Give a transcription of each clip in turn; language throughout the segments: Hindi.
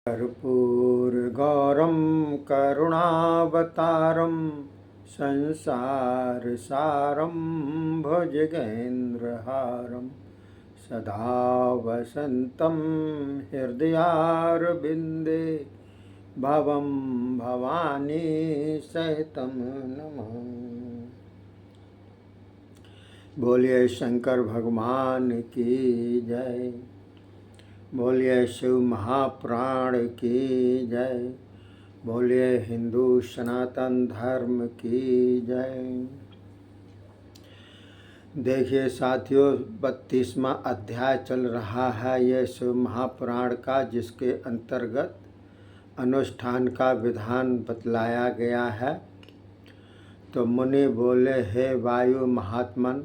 कर्पूरगौरं करुणावतारं संसारसारं भुजगेन्द्रहारं सदा वसन्तं हृदयारविन्दे भवं भवानी सहितं नमामि। बोलिए शंकर भगवान की जय, बोलिए शिव महापुराण की जय, बोलिए हिंदू सनातन धर्म की जय। देखिए साथियों, 32वां अध्याय चल रहा है यह शिव महापुराण का, जिसके अंतर्गत अनुष्ठान का विधान बतलाया गया है। तो मुनि बोले, हे वायु महात्मन,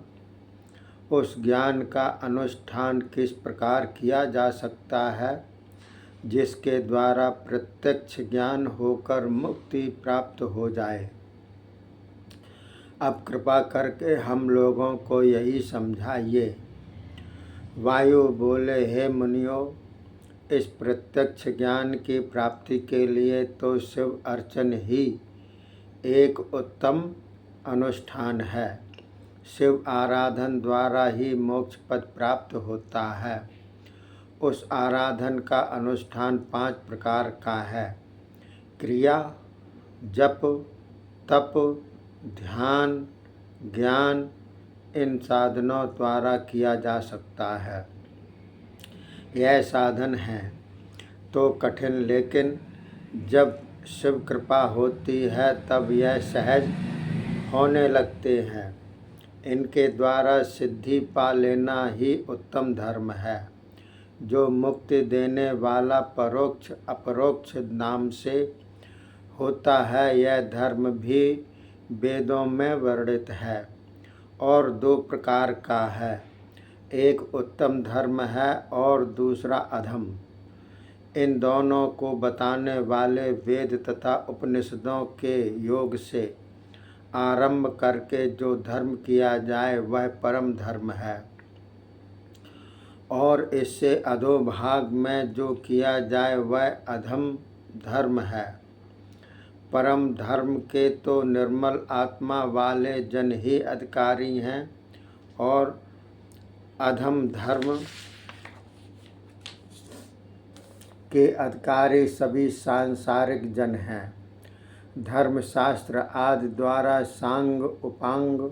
उस ज्ञान का अनुष्ठान किस प्रकार किया जा सकता है जिसके द्वारा प्रत्यक्ष ज्ञान होकर मुक्ति प्राप्त हो जाए। अब कृपा करके हम लोगों को यही समझाइए। वायु बोले, हे मुनियों, इस प्रत्यक्ष ज्ञान की प्राप्ति के लिए तो शिव अर्चन ही एक उत्तम अनुष्ठान है। शिव आराधन द्वारा ही मोक्ष पद प्राप्त होता है। उस आराधन का अनुष्ठान 5 प्रकार का है। क्रिया, जप, तप, ध्यान, ज्ञान, इन साधनों द्वारा किया जा सकता है। यह साधन है तो कठिन, लेकिन जब शिव कृपा होती है तब यह सहज होने लगते हैं। इनके द्वारा सिद्धि पा लेना ही उत्तम धर्म है। जो मुक्ति देने वाला परोक्ष अपरोक्ष नाम से होता है, यह धर्म भी वेदों में वर्णित है और 2 प्रकार का है। एक उत्तम धर्म है और दूसरा अधम। इन दोनों को बताने वाले वेद तथा उपनिषदों के योग से आरंभ करके जो धर्म किया जाए वह परम धर्म है, और इससे अधोभाग में जो किया जाए वह अधम धर्म है। परम धर्म के तो निर्मल आत्मा वाले जन ही अधिकारी हैं, और अधम धर्म के अधिकारी सभी सांसारिक जन हैं। धर्मशास्त्र आदि द्वारा सांग उपांग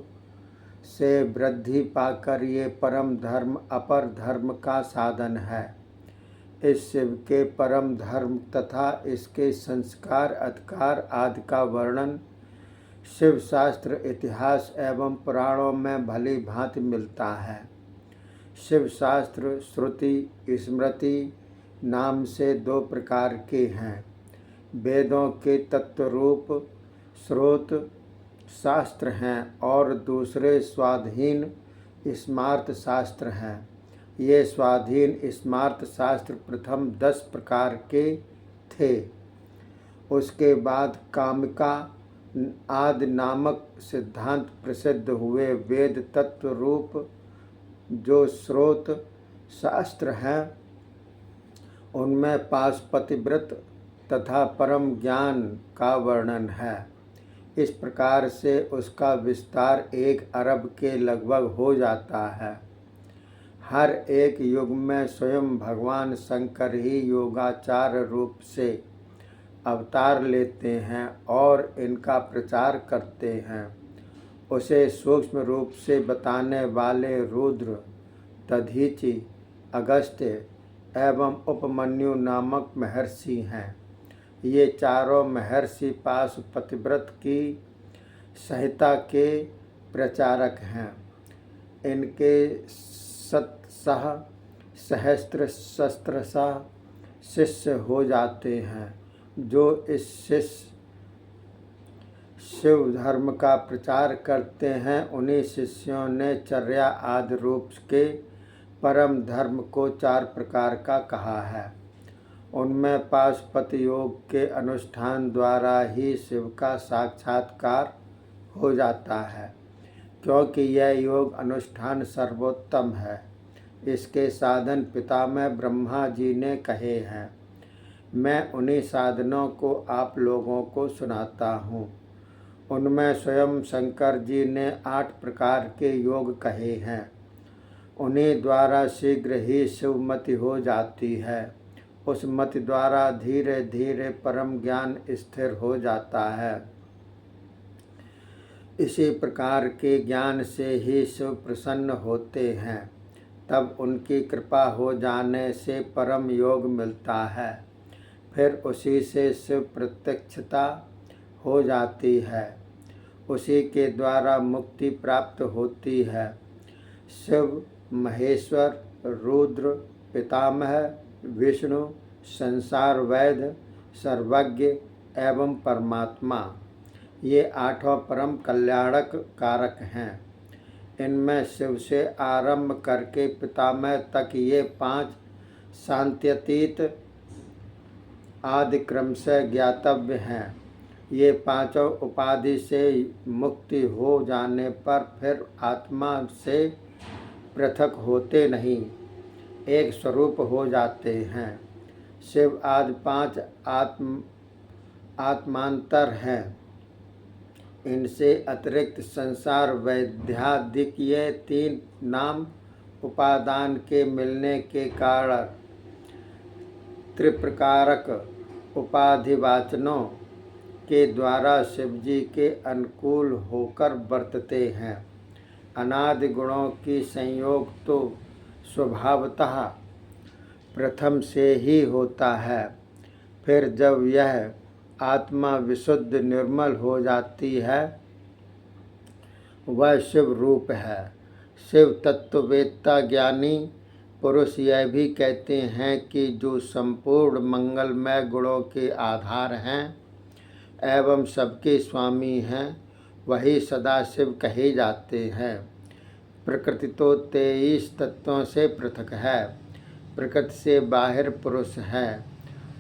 से वृद्धि पाकर ये परम धर्म अपर धर्म का साधन है। इस शिव के परम धर्म तथा इसके संस्कार अधिकार आदि का वर्णन शिव शास्त्र इतिहास एवं पुराणों में भली भांति मिलता है। शिव शास्त्र श्रुति स्मृति नाम से 2 प्रकार के हैं। वेदों के तत्व रूप स्रोत शास्त्र हैं और दूसरे स्वाधीन स्मार्त शास्त्र हैं। ये स्वाधीन स्मार्त शास्त्र प्रथम 10 प्रकार के थे। उसके बाद कामिका आदि नामक सिद्धांत प्रसिद्ध हुए। वेद तत्व रूप जो स्रोत शास्त्र हैं, उनमें पाशुपति व्रत तथा परम ज्ञान का वर्णन है। इस प्रकार से उसका विस्तार 1 अरब के लगभग हो जाता है। हर एक युग में स्वयं भगवान शंकर ही योगाचार रूप से अवतार लेते हैं और इनका प्रचार करते हैं। उसे सूक्ष्म रूप से बताने वाले रुद्र, दधीचि, अगस्त्य एवं उपमन्यु नामक महर्षि हैं। ये चारों महर्षि पाशुपति व्रत की संहिता के प्रचारक हैं। इनके शतशः सहस्त्रशः शिष्य हो जाते हैं। जो इस शिव धर्म का प्रचार करते हैं, उन्हीं शिष्यों ने चर्या आदि रूप के परम धर्म को 4 प्रकार का कहा है। उनमें पाशुपति योग के अनुष्ठान द्वारा ही शिव का साक्षात्कार हो जाता है, क्योंकि यह योग अनुष्ठान सर्वोत्तम है। इसके साधन पितामह ब्रह्मा जी ने कहे हैं। मैं उन्हीं साधनों को आप लोगों को सुनाता हूँ। उनमें स्वयं शंकर जी ने 8 प्रकार के योग कहे हैं। उन्हीं द्वारा शीघ्र ही शिवमति हो जाती है। उस मति द्वारा धीरे धीरे परम ज्ञान स्थिर हो जाता है। इसी प्रकार के ज्ञान से ही शिव प्रसन्न होते हैं। तब उनकी कृपा हो जाने से परम योग मिलता है। फिर उसी से शिव प्रत्यक्षता हो जाती है। उसी के द्वारा मुक्ति प्राप्त होती है। शिव, महेश्वर, रुद्र, पितामह, विष्णु, संसार वैद्य, सर्वज्ञ एवं परमात्मा, ये 8 परम कल्याणक कारक हैं। इनमें शिव से आरंभ करके पितामह तक ये 5 शांत्यतीत आदि क्रमशः ज्ञातव्य हैं। ये 5 उपाधि से मुक्ति हो जाने पर फिर आत्मा से पृथक होते नहीं, एक स्वरूप हो जाते हैं। शिव आदि 5 आत्मांतर हैं। इनसे अतिरिक्त संसार वैद्यादिक ये 3 नाम उपादान के मिलने के कारण त्रिप्रकारक उपाधिवाचनों के द्वारा शिवजी के अनुकूल होकर बरतते हैं। अनादि गुणों की संयोग तो स्वभावतः प्रथम से ही होता है। फिर जब यह आत्मा विशुद्ध निर्मल हो जाती है, वह शिव रूप है। शिव तत्ववेत्ता ज्ञानी पुरुष यह भी कहते हैं कि जो संपूर्ण मंगलमय गुणों के आधार हैं एवं सबके स्वामी हैं, वही सदाशिव कहे जाते हैं। प्रकृति तो 23 तत्वों से पृथक है। प्रकृति से बाहर पुरुष है,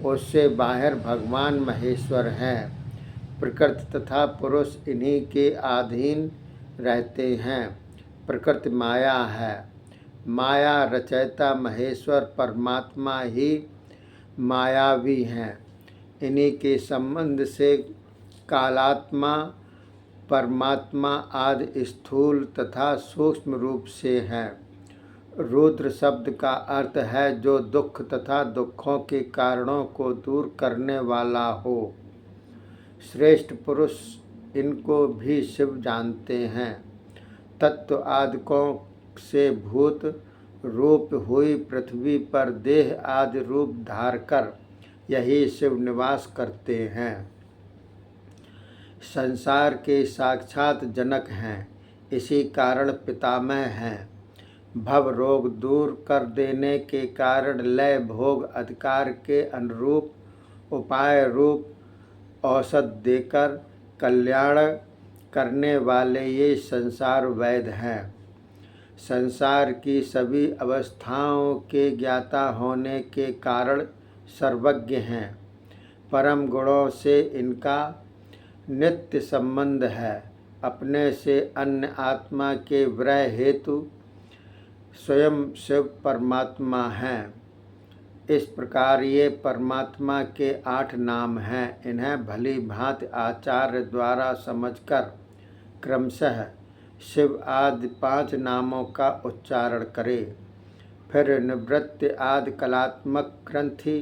उससे बाहर भगवान महेश्वर हैं। प्रकृति तथा पुरुष इन्हीं के अधीन रहते हैं। प्रकृति माया है। माया रचयिता महेश्वर परमात्मा ही मायावी हैं। इन्हीं के संबंध से कालात्मा परमात्मा आदि स्थूल तथा सूक्ष्म रूप से हैं। रुद्र शब्द का अर्थ है जो दुख तथा दुखों के कारणों को दूर करने वाला हो। श्रेष्ठ पुरुष इनको भी शिव जानते हैं। तत्व आदिकों से भूत रूप हुई पृथ्वी पर देह आदि रूप धारकर यही शिव निवास करते हैं। संसार के साक्षात जनक हैं, इसी कारण पितामह हैं। भव रोग दूर कर देने के कारण लय भोग अधिकार के अनुरूप उपाय रूप औषध देकर कल्याण करने वाले ये संसार वैद्य हैं। संसार की सभी अवस्थाओं के ज्ञाता होने के कारण सर्वज्ञ हैं। परम गुणों से इनका नित्य संबंध है। अपने से अन्य आत्मा के विरह हेतु स्वयं शिव परमात्मा हैं। इस प्रकार ये परमात्मा के 8 नाम हैं। इन्हें भली भांति आचार्य द्वारा समझकर क्रमशः शिव आदि 5 नामों का उच्चारण करे। फिर निवृत्ति आदि कलात्मक ग्रंथि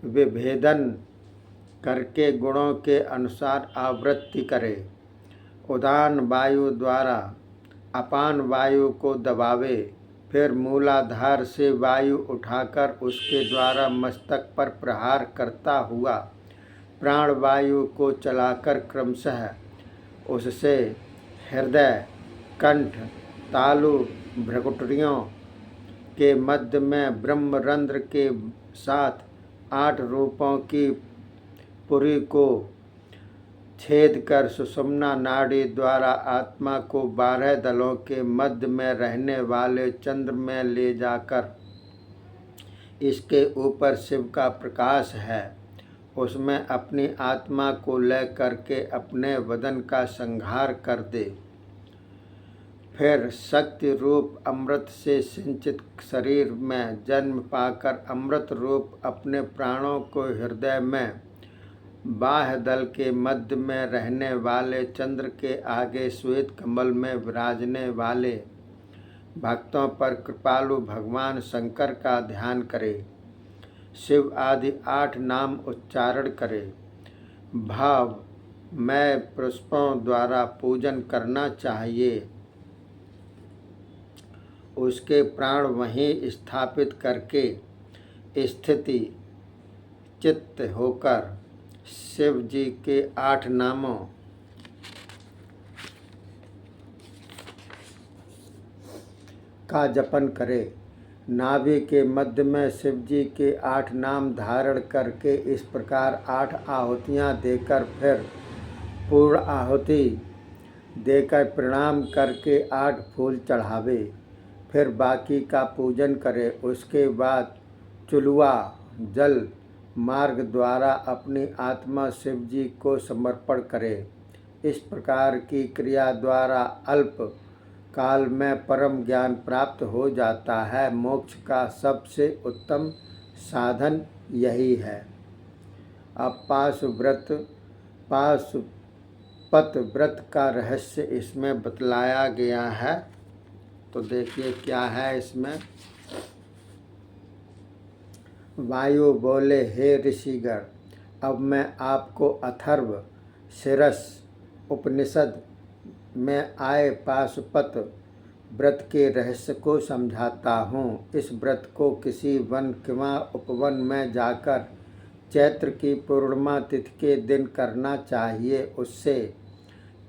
विभेदन करके गुणों के अनुसार आवृत्ति करे। उदान वायु द्वारा अपान वायु को दबावे। फिर मूलाधार से वायु उठाकर उसके द्वारा मस्तक पर प्रहार करता हुआ प्राण वायु को चलाकर क्रमशः उससे हृदय, कंठ, तालु, भ्रकुटियों के मध्य में ब्रह्मरंध्र के साथ 8 रूपों की पुरी को छेद कर सुषुम्ना नाड़ी द्वारा आत्मा को 12 दलों के मध्य में रहने वाले चंद्र में ले जाकर इसके ऊपर शिव का प्रकाश है, उसमें अपनी आत्मा को लय करके अपने वदन का संहार कर दे। फिर शक्ति रूप अमृत से सिंचित शरीर में जन्म पाकर अमृत रूप अपने प्राणों को हृदय में बाह्य दल के मध्य में रहने वाले चंद्र के आगे श्वेत कमल में विराजने वाले भक्तों पर कृपालु भगवान शंकर का ध्यान करे। शिव आदि 8 नाम उच्चारण करे। भाव मैं पुष्पों द्वारा पूजन करना चाहिए। उसके प्राण वहीं स्थापित करके स्थिति चित्त होकर शिव जी के 8 नामों का जपन करे। नाभि के मध्य में शिव जी के 8 नाम धारण करके इस प्रकार 8 आहुतियाँ देकर फिर पूर्ण आहुति देकर प्रणाम करके 8 फूल चढ़ावे। फिर बाकी का पूजन करे। उसके बाद चुलवा जल मार्ग द्वारा अपनी आत्मा शिव जी को समर्पण करे। इस प्रकार की क्रिया द्वारा अल्प काल में परम ज्ञान प्राप्त हो जाता है। मोक्ष का सबसे उत्तम साधन यही है। अब पाशुपत व्रत का रहस्य इसमें बतलाया गया है। तो देखिए क्या है इसमें। वायु बोले, हे ऋषिगण, अब मैं आपको अथर्व शिरस उपनिषद में आए पाशुपत व्रत के रहस्य को समझाता हूँ। इस व्रत को किसी वन किंवा उपवन में जाकर चैत्र की पूर्णिमा तिथि के दिन करना चाहिए। उससे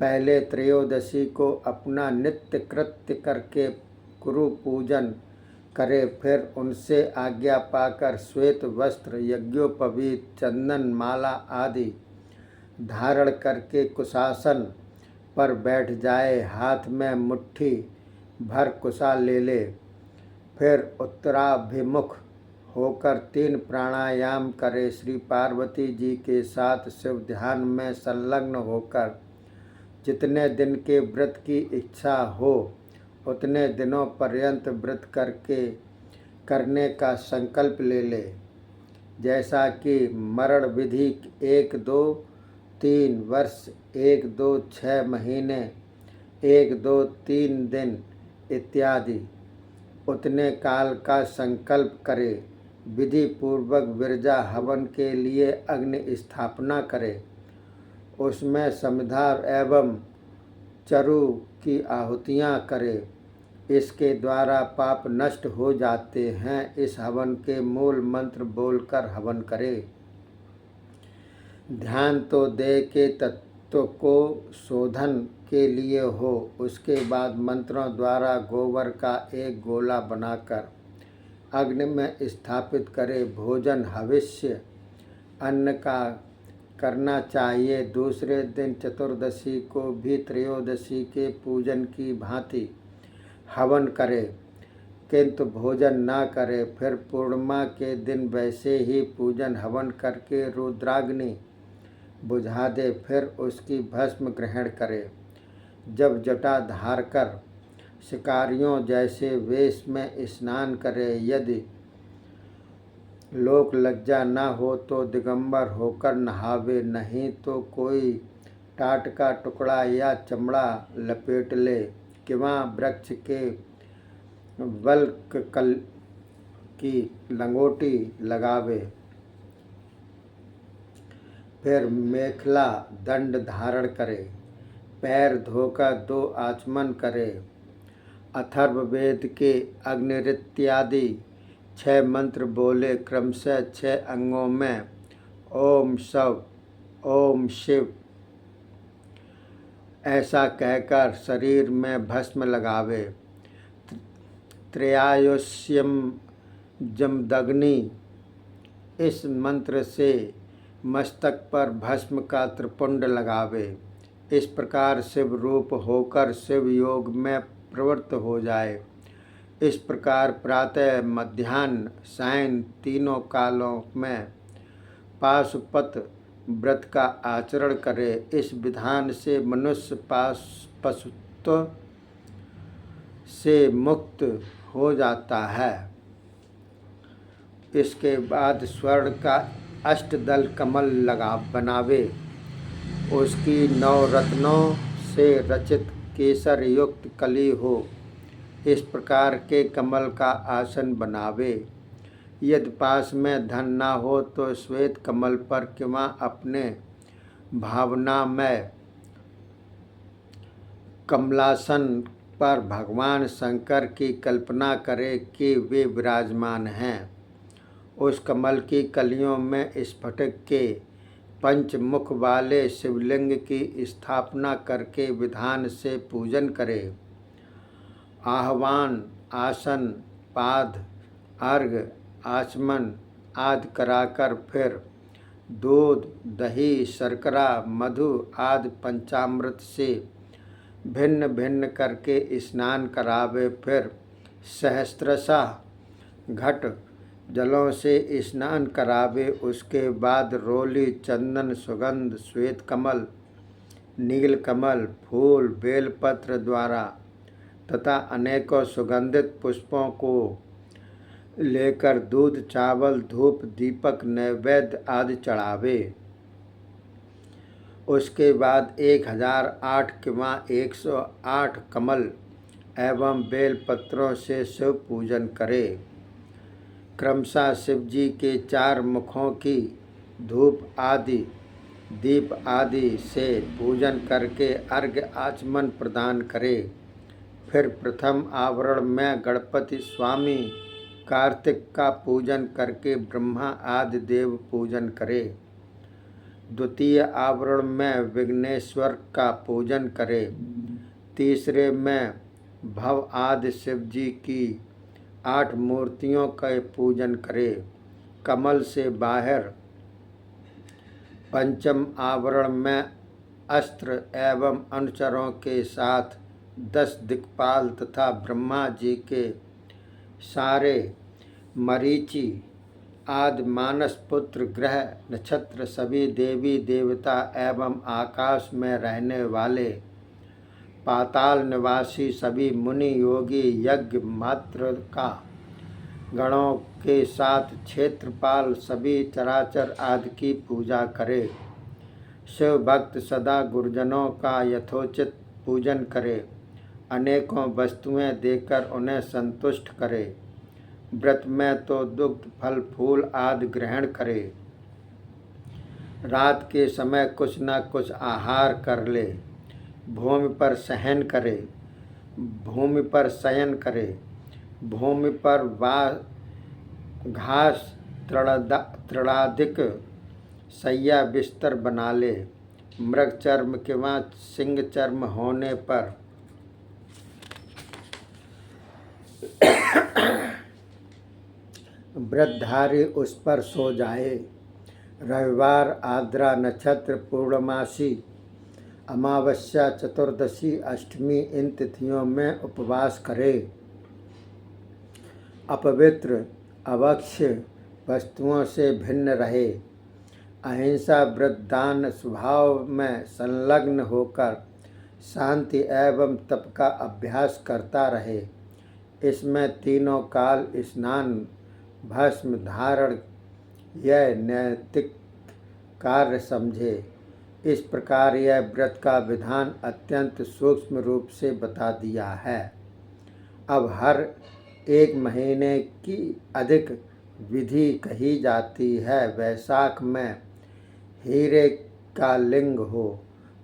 पहले त्रयोदशी को अपना नित्य कृत्य करके गुरु पूजन करे। फिर उनसे आज्ञा पाकर श्वेत वस्त्र, यज्ञोपवीत, चंदन माला आदि धारण करके कुशासन पर बैठ जाए। हाथ में मुट्ठी भर कुशा ले ले। फिर उत्तराभिमुख होकर 3 प्राणायाम करे। श्री पार्वती जी के साथ शिव ध्यान में संलग्न होकर जितने दिन के व्रत की इच्छा हो उतने दिनों पर्यंत व्रत करने का संकल्प ले ले। जैसा कि मरण विधि 1, 2, 3 वर्ष, 1, 2, 6 महीने, 1, 2, 3 दिन इत्यादि उतने काल का संकल्प करे। विधि पूर्वक विरजा हवन के लिए अग्नि स्थापना करे। उसमें समिधा एवं चरु की आहुतियाँ करे। इसके द्वारा पाप नष्ट हो जाते हैं। इस हवन के मूल मंत्र बोलकर हवन करे। ध्यान तो देह के तत्व को शोधन के लिए हो। उसके बाद मंत्रों द्वारा गोबर का एक गोला बनाकर अग्नि में स्थापित करे। भोजन हविष्य अन्न का करना चाहिए। दूसरे दिन चतुर्दशी को भी त्रयोदशी के पूजन की भांति हवन करे, किंतु भोजन न करे। फिर पूर्णिमा के दिन वैसे ही पूजन हवन करके रुद्राग्नि बुझा दे। फिर उसकी भस्म ग्रहण करे। जब जटा धार कर शिकारियों जैसे वेश में स्नान करे। यदि लोक लज्जा न हो तो दिगंबर होकर नहावे, नहीं तो कोई टाट का टुकड़ा या चमड़ा लपेट ले। किंवा वृक्ष के वल्क कल की लंगोटी लगावे। फिर मेखला दंड धारण करे। पैर धोकर 2 आचमन करे। अथर्ववेद के अग्निरित्यादि 6 मंत्र बोले। क्रमशः 6 अंगों में ओम शव, ओम शिव ऐसा कहकर शरीर में भस्म लगावे। त्रयायुष्यम जमदग्नि इस मंत्र से मस्तक पर भस्म का त्रिपुंड लगावे। इस प्रकार शिव रूप होकर शिव योग में प्रवृत्त हो जाए। इस प्रकार प्रातः, मध्याह्न, सायं तीनों कालों में पाशुपत व्रत का आचरण करे। इस विधान से मनुष्य पाशुपत से मुक्त हो जाता है। इसके बाद स्वर्ण का अष्टदल कमल बनावे। उसकी 9 रत्नों से रचित केसर युक्त कली हो, इस प्रकार के कमल का आसन बनावे। यदि पास में धन ना हो तो श्वेत कमल पर किंवा अपने भावना में कमलासन पर भगवान शंकर की कल्पना करे कि वे विराजमान हैं। उस कमल की कलियों में स्फटिक के पंचमुख वाले शिवलिंग की स्थापना करके विधान से पूजन करे। आह्वान, आसन, पाद, अर्घ्य, आचमन आदि कराकर फिर दूध, दही, शर्करा, मधु आदि पंचामृत से भिन्न भिन्न करके स्नान करावे। फिर सहस्त्रशः घट जलों से स्नान करावे। उसके बाद रोली, चंदन, सुगंध, श्वेत कमल, नील कमल, फूल, बेलपत्र द्वारा तथा अनेकों सुगंधित पुष्पों को लेकर दूध, चावल, धूप, दीपक, नैवेद्य आदि चढ़ावे। उसके बाद 1008 किंवा 108 कमल एवं बेलपत्रों से शिव पूजन करे। क्रमशः शिवजी के 4 मुखों की धूप आदि, दीप आदि से पूजन करके अर्घ्य आचमन प्रदान करे। फिर प्रथम आवरण में गणपति स्वामी कार्तिक का पूजन करके ब्रह्मा आदि देव पूजन करे। द्वितीय आवरण में विघ्नेश्वर का पूजन करे। तीसरे में भव आदि शिवजी की 8 मूर्तियों का पूजन करे। कमल से बाहर पंचम आवरण में अस्त्र एवं अनुचरों के साथ 10 दिक्पाल तथा ब्रह्मा जी के सारे मरीचि आदि मानस पुत्र, ग्रह, नक्षत्र, सभी देवी देवता एवं आकाश में रहने वाले पाताल निवासी सभी मुनि, योगी, यज्ञ मात्र का गणों के साथ क्षेत्रपाल सभी चराचर आदि की पूजा करे। शिव भक्त सदा गुरुजनों का यथोचित पूजन करे। अनेकों वस्तुएं देकर उन्हें संतुष्ट करे। व्रत में तो दुग्ध, फल, फूल आदि ग्रहण करे। रात के समय कुछ न कुछ आहार कर ले। भूमि पर शयन करे। भूमि पर घास तृणादिक शैया बिस्तर बना ले। मृग चर्म किंवा सिंह चर्म होने पर व्रतधारी उस पर सो जाए। रविवार, आर्द्रा नक्षत्र, पूर्णमासी, अमावस्या, चतुर्दशी, अष्टमी इन तिथियों में उपवास करे। अपवित्र, अभक्ष्य वस्तुओं से भिन्न रहे। अहिंसा, व्रत, दान स्वभाव में संलग्न होकर शांति एवं तप का अभ्यास करता रहे। इसमें तीनों काल स्नान, भस्म धारण यह नैतिक कार्य समझे। इस प्रकार यह व्रत का विधान अत्यंत सूक्ष्म रूप से बता दिया है। अब हर 1 महीने की अधिक विधि कही जाती है। वैशाख में हीरे का लिंग हो,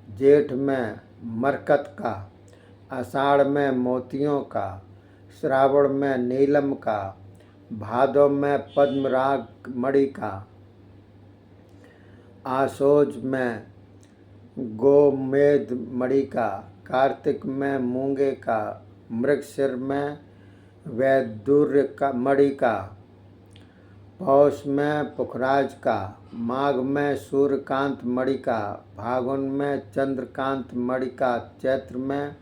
जेठ में मरकत का, आषाढ़ में मोतियों का, श्रावण में नीलम का, भादो में पद्मराग मणि का, आशोज में गोमेद मणि का, कार्तिक में मूंगे का, मृगशिर में वैदुर्य का मणि का, पौष में पुखराज का, माघ में सूर्यकांत मणि का, फागुन में चंद्रकांत मणि का, चैत्र में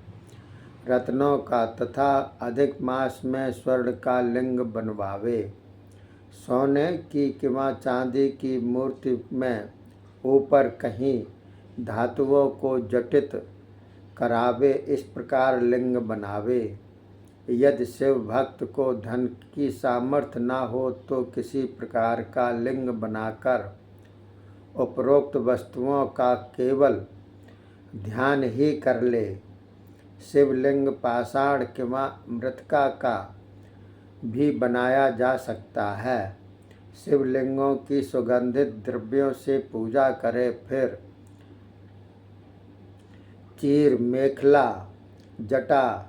रत्नों का तथा अधिक मास में स्वर्ण का लिंग बनवावे। सोने की किंवा चांदी की मूर्ति में ऊपर कहीं धातुओं को जटित करावे। इस प्रकार लिंग बनावे। यदि शिव भक्त को धन की सामर्थ्य न हो तो किसी प्रकार का लिंग बनाकर उपरोक्त वस्तुओं का केवल ध्यान ही कर ले। शिवलिंग पाषाण किंवा मृत्तिका का भी बनाया जा सकता है। शिवलिंगों की सुगंधित द्रव्यों से पूजा करे, फिर चीर, मेखला, जटा,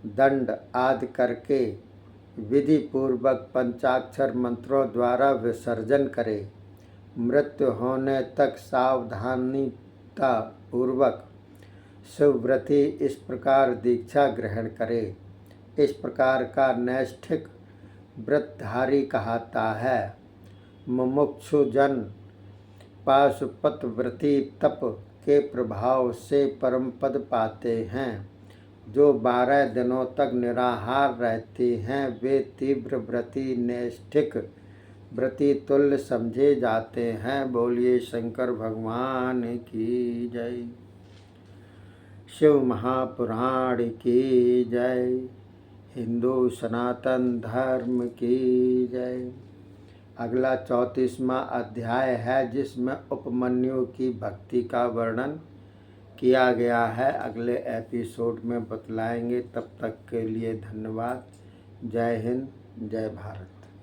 दंड आदि करके विधि पूर्वक पंचाक्षर मंत्रों द्वारा विसर्जन करे। मृत्यु होने तक सावधानीता पूर्वक शिवव्रती इस प्रकार दीक्षा ग्रहण करे। इस प्रकार का नैष्ठिक व्रतधारी कहता है। मुमुक्षु जन पाशुपत व्रती तप के प्रभाव से परम पद पाते हैं। जो 12 दिनों तक निराहार रहते हैं वे तीव्र व्रती नैष्ठिक व्रती तुल्य समझे जाते हैं। बोलिए शंकर भगवान की जय। शिव महापुराण की जय। हिंदू सनातन धर्म की जय। अगला 34वां अध्याय है जिसमें उपमन्यु की भक्ति का वर्णन किया गया है। अगले एपिसोड में बतलाएंगे। तब तक के लिए धन्यवाद। जय हिंद, जय भारत।